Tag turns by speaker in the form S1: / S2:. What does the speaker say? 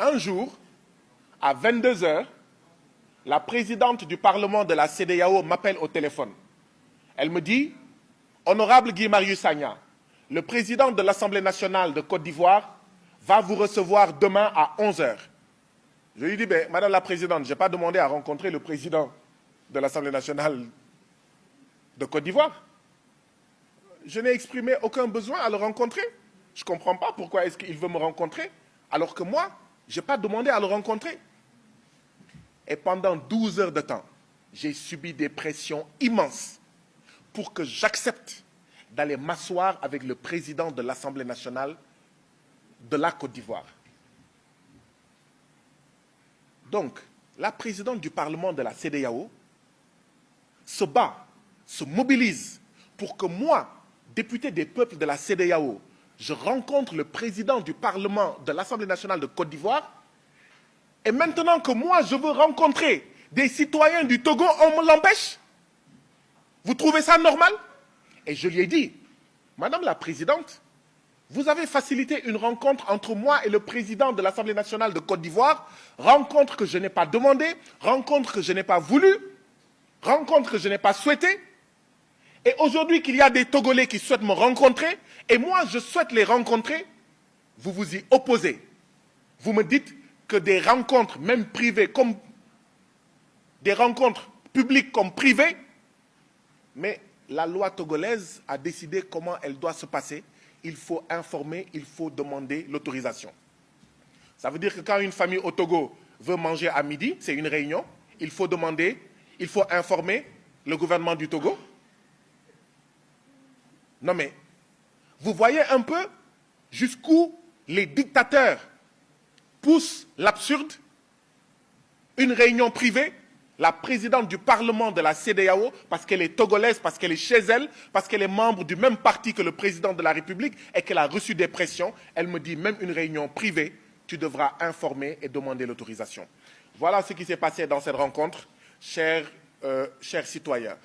S1: Un jour, à 22 heures, la présidente du Parlement de la CEDEAO m'appelle au téléphone. Elle me dit, Honorable Guy Marius Sagna, le président de l'Assemblée nationale de Côte d'Ivoire va vous recevoir demain à 11 heures. Je lui dis, Madame la Présidente, je n'ai pas demandé à rencontrer le président de l'Assemblée nationale de Côte d'Ivoire. Je n'ai exprimé aucun besoin à le rencontrer. Je ne comprends pas pourquoi est-ce qu'il veut me rencontrer, alors que moi, je n'ai pas demandé à le rencontrer. Et pendant 12 heures de temps, j'ai subi des pressions immenses pour que j'accepte d'aller m'asseoir avec le président de l'Assemblée nationale de la Côte d'Ivoire. Donc, la présidente du Parlement de la CEDEAO se bat, se mobilise pour que moi, député des peuples de la CEDEAO, je rencontre le président du Parlement de l'Assemblée nationale de Côte d'Ivoire. Et maintenant que moi, je veux rencontrer des citoyens du Togo, on me l'empêche? Vous trouvez ça normal? Et je lui ai dit, Madame la Présidente, vous avez facilité une rencontre entre moi et le président de l'Assemblée nationale de Côte d'Ivoire, rencontre que je n'ai pas demandée, rencontre que je n'ai pas voulu, rencontre que je n'ai pas souhaitée. Et aujourd'hui qu'il y a des Togolais qui souhaitent me rencontrer, et moi je souhaite les rencontrer, vous vous y opposez. Vous me dites que des rencontres, même privées, comme des rencontres publiques comme privées, mais la loi togolaise a décidé comment elle doit se passer. Il faut informer, il faut demander l'autorisation. Ça veut dire que quand une famille au Togo veut manger à midi, c'est une réunion, il faut demander, il faut informer le gouvernement du Togo. Non mais, vous voyez un peu jusqu'où les dictateurs poussent l'absurde. Une réunion privée, la présidente du Parlement de la CEDEAO, parce qu'elle est togolaise, parce qu'elle est chez elle, parce qu'elle est membre du même parti que le président de la République et qu'elle a reçu des pressions, elle me dit, même une réunion privée, tu devras informer et demander l'autorisation. Voilà ce qui s'est passé dans cette rencontre, chers citoyens.